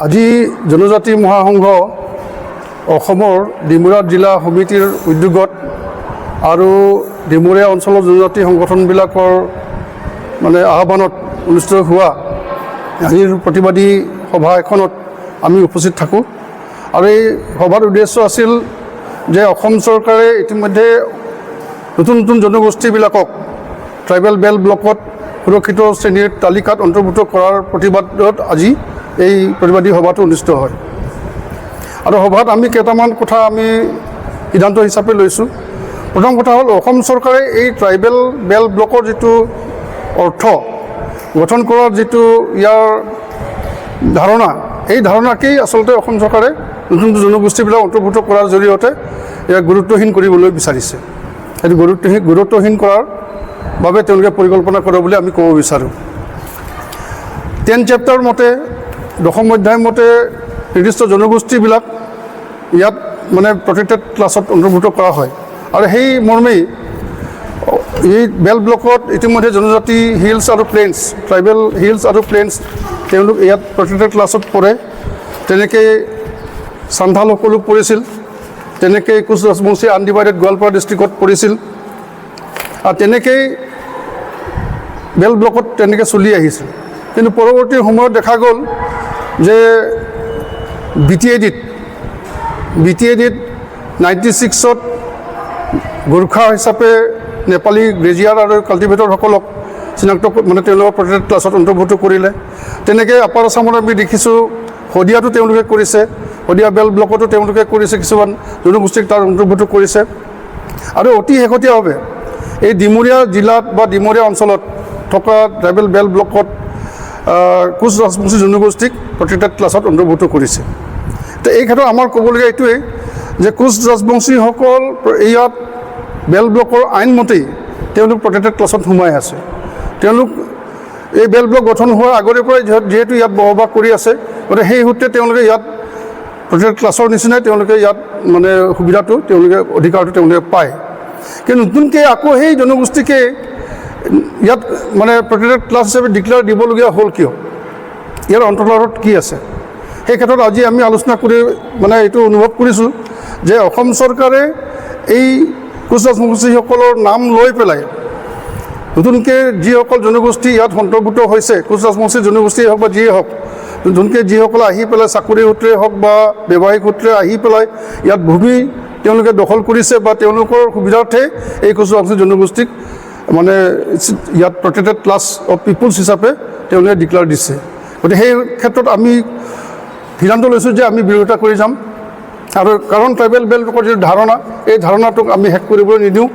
আজি জনজাতি মহাসংঘ অসমৰ ডিমুৰা জিলা সমিতিৰ উদ্যোগত আৰু ডিমুৰীয়া অঞ্চলৰ জনজাতি সংগঠনবিলাকৰ আহ্বানত অনুষ্ঠিত হোৱা আজিৰ প্ৰতিবাদী সভা এখনত আমি উপস্থিত থাকোঁ। আৰু এই সভাৰ উদ্দেশ্য আছিল যে অসম চৰকাৰে ইতিমধ্যে নতুন নতুন জনগোষ্ঠীবিলাকক ট্ৰাইবেল বেল্ট ব্লকত সুৰক্ষিত শ্ৰেণীৰ তালিকাত অন্তৰ্ভুক্ত কৰাৰ প্ৰতিবাদত আজি এই প্ৰতিবাদী সভাটো অনুষ্ঠিত হয়। আৰু সভাত আমি কেইটামান কথা আমি সিদ্ধান্ত হিচাপে লৈছোঁ। প্ৰথম কথা হ'ল অসম চৰকাৰে এই ট্ৰাইবেল বেল্ট ব্লকৰ যিটো অৰ্থ গঠন কৰাৰ যিটো ইয়াৰ ধাৰণা, এই ধাৰণাকেই আচলতে অসম চৰকাৰে নতুন নতুন জনগোষ্ঠীবিলাক অন্তৰ্ভুক্ত কৰাৰ জৰিয়তে ইয়াক গুৰুত্বহীন কৰিবলৈ বিচাৰিছে। সেইটো গুৰুত্বহীন কৰাৰ বাবে তেওঁলোকে পৰিকল্পনা কৰে বুলি আমি ক'ব বিচাৰোঁ। 10 চেপ্টাৰ মতে 10ম অধ্যায় মতে নিৰ্দিষ্ট জনগোষ্ঠীবিলাক ইয়াত প্ৰটেক্টেড ক্লাছত অন্তৰ্ভুক্ত কৰা হয়। আৰু সেই মৰ্মেই এই বেল্ট ব্লকত ইতিমধ্যে জনজাতি হিলছ আৰু প্লেইনছ, ট্ৰাইবেল হিলছ আৰু প্লেইনছ তেওঁলোক ইয়াত প্ৰটেক্টেড ক্লাছত পৰে। তেনেকৈ চান্থালসকলো পৰিছিল, তেনেকৈ কোচ ৰাজবংশী আনডিভাইডেড গোৱালপাৰা ডিষ্ট্ৰিক্টত পৰিছিল। আৰু তেনেকৈ বেল্ট ব্লকত তেনেকৈ চলি আহিছিল। কিন্তু পৰৱৰ্তী সময়ত দেখা গ'ল যে বি টি এ ডিত 96ত গোৰ্খা হিচাপে নেপালী গ্ৰেজিয়াৰ আৰু কাল্টিভেটৰসকলক চিনাক্ত তেওঁলোকৰ প্ৰটেক্টেড ক্লাছত অন্তৰ্ভুক্ত কৰিলে। তেনেকৈ আপাৰ আছামত আমি দেখিছোঁ শদিয়াতো তেওঁলোকে কৰিছে, শদিয়া বেল্ট ব্লকতো তেওঁলোকে কৰিছে, কিছুমান জনগোষ্ঠীক তাত অন্তৰ্ভুক্ত কৰিছে। আৰু অতি শেহতীয়াভাৱে এই ডিমুৰীয়া জিলাত বা ডিমুৰীয়া অঞ্চলত থকা ট্ৰাইবেল বেল্ট ব্লকত কোচ ৰাজবংশী জনগোষ্ঠীক প্ৰটেক্টেড ক্লাছত অন্তৰ্ভুক্ত কৰিছে। তো এই ক্ষেত্ৰত আমাৰ ক'বলগীয়া এইটোৱেই যে কোচ ৰাজবংশীসকল ইয়াত বেল্ট ব্লকৰ আইনমতেই তেওঁলোক প্ৰটেক্টেড ক্লাছত সোমাই আছে। তেওঁলোক এই বেল্ট ব্লক গঠন হোৱাৰ আগৰে পৰাই যিহেতু ইয়াত বসবাস কৰি আছে, গতিকে সেই সূত্ৰে তেওঁলোকে ইয়াত প্ৰটেক্টেড ক্লাছৰ নিচিনাই তেওঁলোকে ইয়াত সুবিধাটো অধিকাৰটো তেওঁলোকে পায়। কিন্তু নতুনকৈ আকৌ সেই জনগোষ্ঠীকে ইয়াত প্ৰটেক্টেড ক্লাছ হিচাপে ডিক্লেয়াৰ দিবলগীয়া হ'ল কিয়? ইয়াৰ অন্তৰালত কি আছে? সেই ক্ষেত্ৰত আজি আমি আলোচনা কৰি এইটো অনুভৱ কৰিছোঁ যে অসম চৰকাৰে এই কোচ ৰাজবংশীসকলৰ নাম লৈ পেলাই নতুনকৈ যিসকল জনগোষ্ঠী ইয়াত অন্তৰ্ভুক্ত হৈছে, কোচ ৰাজবংশী জনগোষ্ঠীয়ে হওক বা যিয়ে হওক, নতুনকৈ যিসকলে আহি পেলাই চাকৰি সূত্ৰে হওক বা ব্যৱসায়িক সূত্ৰে আহি পেলাই ইয়াত ভূমি তেওঁলোকে দখল কৰিছে বা তেওঁলোকৰ সুবিধাৰ্থে এই কোচ ৰাজবংশী জনগোষ্ঠীক ইয়াত প্ৰটেক্টেড ক্লাছ অফ পিপুলছ হিচাপে তেওঁলোকে ডিক্লেয়াৰ দিছে। গতিকে সেই ক্ষেত্ৰত আমি সিদ্ধান্ত লৈছোঁ যে আমি বিৰোধিতা কৰি যাম। আৰু কাৰণ ট্ৰাইবেল বেল্ট ব্লকৰ যিটো ধাৰণা, এই ধাৰণাটোক আমি শেষ কৰিবলৈ নিদিওঁ।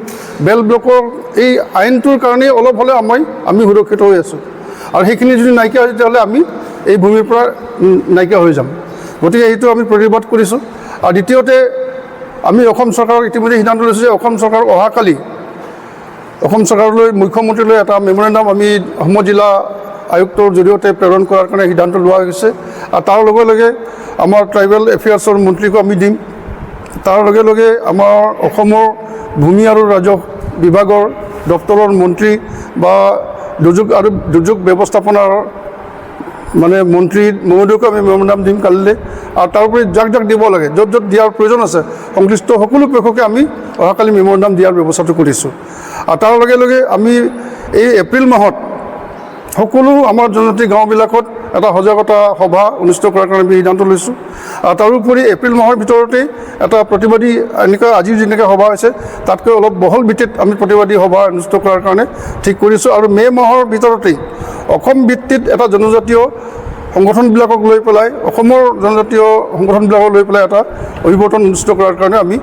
বেল্ট ব্লকৰ এই আইনটোৰ কাৰণেই অলপ হ'লে আমি সুৰক্ষিত হৈ আছোঁ। আৰু সেইখিনি যদি নাইকিয়া হয় তেতিয়াহ'লে আমি এই ভূমিৰ পৰা নাইকিয়া হৈ যাম। গতিকে এইটো আমি প্ৰতিবাদ কৰিছোঁ। আৰু দ্বিতীয়তে আমি অসম চৰকাৰক ইতিমধ্যে সিদ্ধান্ত লৈছোঁ যে অসম চৰকাৰক অহাকালি অসম চৰকাৰলৈ মুখ্যমন্ত্ৰীলৈ এটা মেমৰেণ্ডাম আমি অসম জিলা আয়ুক্তৰ জৰিয়তে প্ৰেৰণ কৰাৰ কাৰণে সিদ্ধান্ত লোৱা হৈছে। আৰু তাৰ লগে লগে আমাৰ ট্ৰাইবেল এফেয়াৰ্ছৰ মন্ত্ৰীকো আমি দিম। তাৰ লগে লগে আমাৰ অসমৰ ভূমি আৰু ৰাজহ বিভাগৰ দপ্তৰৰ মন্ত্ৰী বা দুৰ্যোগ ব্যৱস্থাপনাৰ মন্ত্ৰী মহোদয়কো আমি মেমৰেণ্ডাম দিম কালিলৈ। আৰু তাৰোপৰি যাক দিব লাগে, য'ত দিয়াৰ প্ৰয়োজন আছে, সংশ্লিষ্ট সকলো পক্ষকে আমি অহাকালি মেমৰেণ্ডাম দিয়াৰ ব্যৱস্থাটো কৰিছোঁ। আৰু তাৰ লগে লগে আমি এই এপ্ৰিল মাহত সকলো আমাৰ জনজাতি গাঁওবিলাকত এটা সজাগতা সভা অনুষ্ঠিত কৰাৰ কাৰণে আমি সিদ্ধান্ত লৈছোঁ। আৰু তাৰোপৰি এপ্ৰিল মাহৰ ভিতৰতে এটা প্ৰতিবাদী আজিৰ যেনেকৈ সভা হৈছে তাতকৈ অলপ বহল ভিত্তিত আমি প্ৰতিবাদী সভা অনুষ্ঠিত কৰাৰ কাৰণে ঠিক কৰিছোঁ। আৰু মে' মাহৰ ভিতৰতেই অসম ভিত্তিত এটা জনজাতীয় সংগঠনবিলাকক লৈ পেলাই, অসমৰ জনজাতীয় সংগঠনবিলাকক লৈ পেলাই এটা অভিৱৰ্তন অনুষ্ঠিত কৰাৰ কাৰণে আমি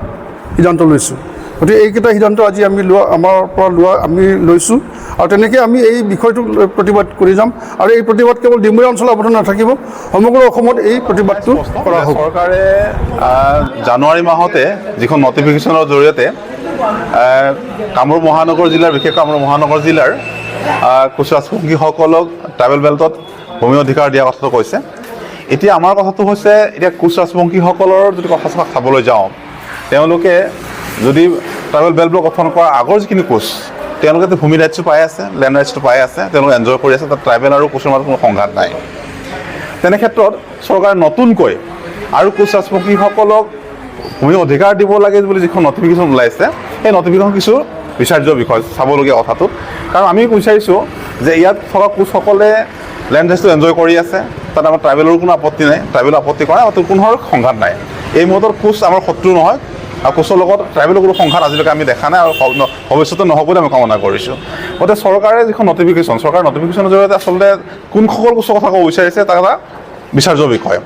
সিদ্ধান্ত লৈছোঁ। গতিকে এইকেইটা সিদ্ধান্ত আজি আমাৰ পৰা আমি লৈছোঁ। আৰু তেনেকৈ আমি এই বিষয়টোক প্ৰতিবাদ কৰি যাম। আৰু এই প্ৰতিবাদ কেৱল ডিমুৰীয়া অঞ্চলত আবদ্ধ নাথাকিব, সমগ্ৰ অসমত এই প্ৰতিবাদটো কৰা হ'ব। চৰকাৰে জানুৱাৰী মাহতে যিখন নটিফিকেশ্যনৰ জৰিয়তে কামৰূপ মহানগৰ জিলাৰ, বিশেষকৈ কামৰূপ মহানগৰ জিলাৰ কোচ ৰাজবংশীসকলক ট্ৰাইবেল বেল্টত ভূমি অধিকাৰ দিয়া কথাটো কৈছে। এতিয়া আমাৰ কথাটো হৈছে, এতিয়া কোচ ৰাজবংশীসকলৰ যদি কথা চাবলৈ যাওঁ, তেওঁলোকে যদি ট্ৰাইবেল বেল্ট ব্লক গঠন কৰাৰ আগৰ যিখিনি কোচ, তেওঁলোকে ভূমি ৰাইটছটো পাই আছে, লেণ্ড ৰাইটছটো পাই আছে, তেওঁলোকে এনজয় কৰি আছে। তাত ট্ৰাইবেল আৰু কোচৰ মাজত কোনো সংঘাত নাই। তেনে ক্ষেত্ৰত চৰকাৰে নতুনকৈ আৰু কোচ ৰাজবংশীসকলক ভূমি অধিকাৰ দিব লাগে বুলি যিখন নটিফিকেশ্যন ওলাইছে সেই নটিফিকেশ্যন কিছু বিচাৰ্য বিষয় চাবলগীয়া কথাটোত কাৰণ আমি বিচাৰিছোঁ যে ইয়াত থকা কোচসকলে লেণ্ড ৰাইটছটো এনজয় কৰি আছে তাত আমাৰ ট্ৰাইবেলৰ কোনো আপত্তি নাই ট্ৰাইবেলৰ আপত্তি কৰা আৰু কোনো সংঘাত নাই এই মুহূৰ্তত কোচ আমাৰ শত্ৰু নহয় আৰু কোচৰ লগত ট্ৰাইবেলৰ কোনো সংঘাত আজিলৈকে আমি দেখা নাই আৰু ভৱিষ্যতে নহ'ব বুলি আমি কামনা কৰিছোঁ গতিকে চৰকাৰে যিখন নটিফিকেশ্যন চৰকাৰৰ নটিফিকেশ্যনৰ জৰিয়তে আচলতে কোনসকল কোচৰ কথা ক'ব বিচাৰিছে তাৰ এটা বিচাৰ্য বিষয়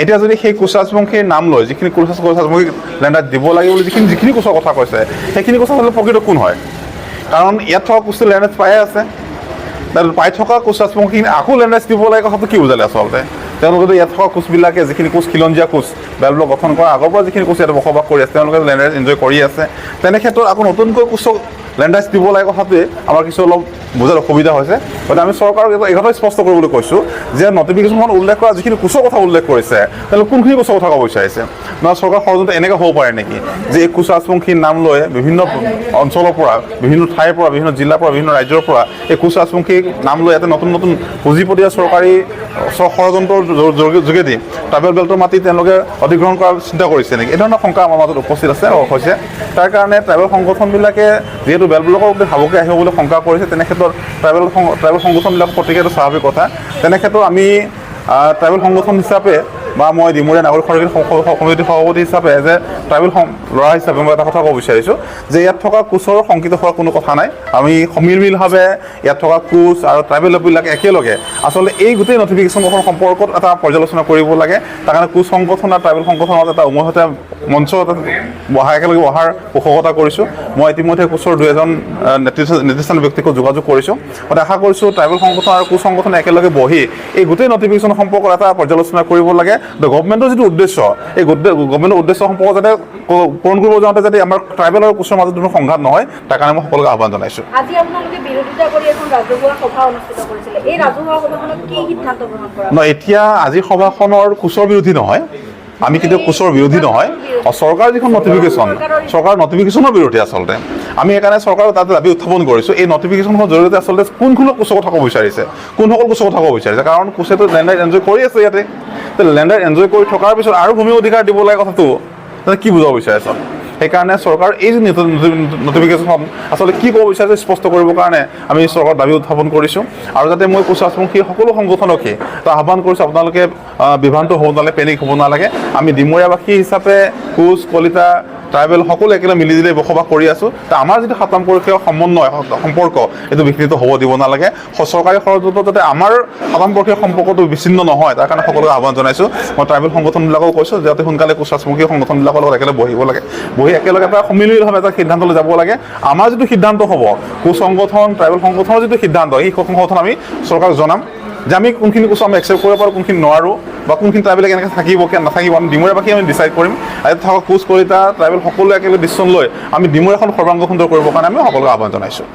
এতিয়া যদি সেই কোচ ৰাজবংশীৰ নাম লৈ যিখিনি কোচ ৰাজবংশীক লেণ্ড ৰাইট দিব লাগে বুলি যিখিনি কোচৰ কথা কৈছে সেইখিনি কোচ আচলতে প্ৰকৃত কোন হয় কাৰণ ইয়াত থকা কোচটো লেণ্ড ৰাইট পায়ে আছে পাই থকা কোচ ৰাজবংশীখিনি আকৌ লেণ্ড ৰাইটছ দিব লাগে কথাটো কি বুজালে আচলতে তেওঁলোকে ইয়াত থকা কোচবিলাকে যিখিনি কোচ খিলঞ্জীয়া কোচ বেলব্লক গঠন কৰাৰ আগৰ পৰা যিখিনি কোচ ইয়াত বসবাস কৰি আছে তেওঁলোকে লেণ্ড ৰাইটছ এনজয় কৰি আছে তেনে ক্ষেত্ৰত আকৌ নতুনকৈ কোচক লেণ্ড ৰাইটছ দিব লাগে কথাটোৱে আমাৰ কিছু অলপ বুজাৰ অসুবিধা হৈছে গতিকে আমি চৰকাৰক এই কথা স্পষ্ট কৰিবলৈ কৈছোঁ যে নটিফিকেশ্যনখন উল্লেখ কৰা যিখিনি কোচৰ কথা উল্লেখ কৰিছে তেওঁলোকে কোনখিনি কোচৰ কথা ক'ব বিচাৰিছে নহয় চৰকাৰ ষড়যন্ত্ৰ এনেকৈ হ'ব পাৰে নেকি যে এই কোচ ৰাজবংশীৰ নাম লৈ বিভিন্ন অঞ্চলৰ পৰা বিভিন্ন ঠাইৰ পৰা বিভিন্ন জিলাৰ পৰা বিভিন্ন ৰাজ্যৰ পৰা এই কোচ ৰাজবংশীক নাম লৈ ইয়াতে নতুন নতুন পুঁজিপটীয়া চৰকাৰী ষড়যন্ত্ৰৰ যোগেদি ট্ৰাইবেল বেল্টৰ মাটি তেওঁলোকে অধিগ্ৰহণ কৰাৰ চিন্তা কৰিছে নেকি এই ধৰণৰ শংকা আমাৰ মাজত উপস্থিত আছে হৈছে তাৰ কাৰণে ট্ৰাইবেল সংগঠনবিলাকে যিহেতু বেলব্লকৰ প্ৰতি ভাবুকি আহিব বুলি শংকা কৰিছে তেনে ক্ষেত্ৰত ট্ৰাইবেল সংগঠনবিলাকৰ প্ৰতিক্ৰিয়াটো স্বাভাৱিক কথা তেনে ক্ষেত্ৰত আমি ট্ৰাইবেল সংগঠন হিচাপে বা মই ডিমৰীয়া নাগৰিক সমিতিৰ সভাপতি হিচাপে এজ এ ট্ৰাইবেল ল'ৰা হিচাপে মই এটা কথা ক'ব বিচাৰিছোঁ যে ইয়াত থকা কোচৰ শংকিত হোৱাৰ কোনো কথা নাই আমি সমিলমিলভাৱে ইয়াত থকা কোচ আৰু ট্ৰাইবেলবিলাক একেলগে আচলতে এই গোটেই নটিফিকেশ্যনখন সম্পৰ্কত এটা পৰ্যালোচনা কৰিব লাগে তাৰ কাৰণে কোচ সংগঠন আৰু ট্ৰাইবেল সংগঠনৰ মাজত এটা উমৈহতীয়া মঞ্চ এটা একেলগে বহাৰ পোষকতা কৰিছোঁ মই ইতিমধ্যে কোচৰ 2 নেতৃস্থানীয় ব্যক্তিকো যোগাযোগ কৰিছোঁ মই আশা কৰিছোঁ ট্ৰাইবেল সংগঠন আৰু কোচ সংগঠনে একেলগে বহি এই গোটেই নটিফিকেশ্যন সম্পৰ্কত এটা পৰ্যালোচনা কৰিব লাগে গভৰ্ণমেণ্টৰ যিটো উদ্দেশ্য এই গভৰ্ণমেণ্টৰ উদ্দেশ্য সম্পৰ্ক যাতে পূৰণ কৰিব যাওঁতে যাতে আমাৰ ট্ৰাইবেল আৰু কোচৰ মাজত কোনো সংঘাত নহয় তাৰ কাৰণে মই সকলোকে আহ্বান জনাইছোঁ আজি আপোনালোকে বিৰোধিতা কৰি এখন ৰাজহুৱা সভা অনুষ্ঠিত কৰিছিলে এই ৰাজহুৱা সভাখনত কি সিদ্ধান্ত গ্ৰহণ কৰা নহয় এতিয়া আজিৰ সভাখনৰ কোচৰ বিৰোধী নহয় আমি কেতিয়াও কোচৰ বিৰোধী নহয় চৰকাৰৰ যিখন নটিফিকেশ্যন চৰকাৰৰ নটিফিকেশ্যনৰ বিৰোধী আচলতে আমি সেইকাৰণে চৰকাৰৰ তাতে দাবী উত্থাপন কৰিছোঁ এই নটিফিকেশ্যনখনৰ জৰিয়তে আচলতে কোনখন কোচৰ কথা ক'ব বিচাৰিছে কোনসকল কোচৰ কথা ক'ব বিচাৰিছে কাৰণ কোচেতো লেণ্ড ৰাইট এনজয় কৰি আছে ইয়াতে লেণ্ড ৰাইট এনজয় কৰি থকাৰ পিছত আৰু ভূমি অধিকাৰ দিব লাগে কথাটো কি বুজাব বিচাৰিছে সেইকাৰণে চৰকাৰ এই যে নটিফিকেশ্যনখন আচলতে কি ক'ব বিচাৰিছে স্পষ্ট কৰিবৰ কাৰণে আমি চৰকাৰৰ দাবী উত্থাপন কৰিছোঁ আৰু যাতে মই কোচ ৰাজবংশী সকলো সংগঠনকে আহ্বান কৰিছোঁ আপোনালোকে বিভ্ৰান্ত হ'ব নালাগে পেনিক হ'ব নালাগে আমি ডিমৰীয়াবাসী হিচাপে কোচ কলিতা ট্ৰাইবেল সকলো একেলগে মিলিজুলি বসবাস কৰি আছোঁ আমাৰ যিটো 7 তাম্পৰ্কীয় সমন্বয় সম্পৰ্ক এইটো বিঘ্নিত হ'ব দিব নালাগে চৰকাৰী ষড়যন্ত্ৰ যাতে আমাৰ 7 তাম্পৰ্কীয় সম্পৰ্কটো বিচ্ছিন্ন নহয় তাৰ কাৰণে সকলোকে আহ্বান জনাইছোঁ মই ট্ৰাইবেল সংগঠনবিলাকক কৈছোঁ যাতে সোনকালে কোচ ৰাজবংশী সংগঠনবিলাকৰ লগত একেলগে বহিব লাগে বহি একেলগে এটা সমিলমিলভাৱে এটা সিদ্ধান্তলৈ যাব লাগে আমাৰ যিটো সিদ্ধান্ত হ'ব কোচ সংগঠন ট্ৰাইবেল সংগঠনৰ যিটো সিদ্ধান্ত সেই সংগঠন আমি চৰকাৰক জনাম যে আমি কোনখিনি কোচ আমি একচেপ্ট কৰিব পাৰোঁ কোনখিনি নোৱাৰোঁ বা কোনখিনি ট্ৰাইবেল কেনেকৈ থাকিব নাথাকিব আমি ডিমৰীয়াবাসী আমি ডিচাইড কৰিম ইয়াত থকা কোচ কলিতা ট্ৰাইবেল সকলোৱে একেলগে ডিচিশ্যন লৈ আমি ডিমৰীয়াখন সৰ্বাংগ সুন্দৰ কৰিবৰ কাৰণে আমি সকলোকে আহ্বান জনাইছোঁ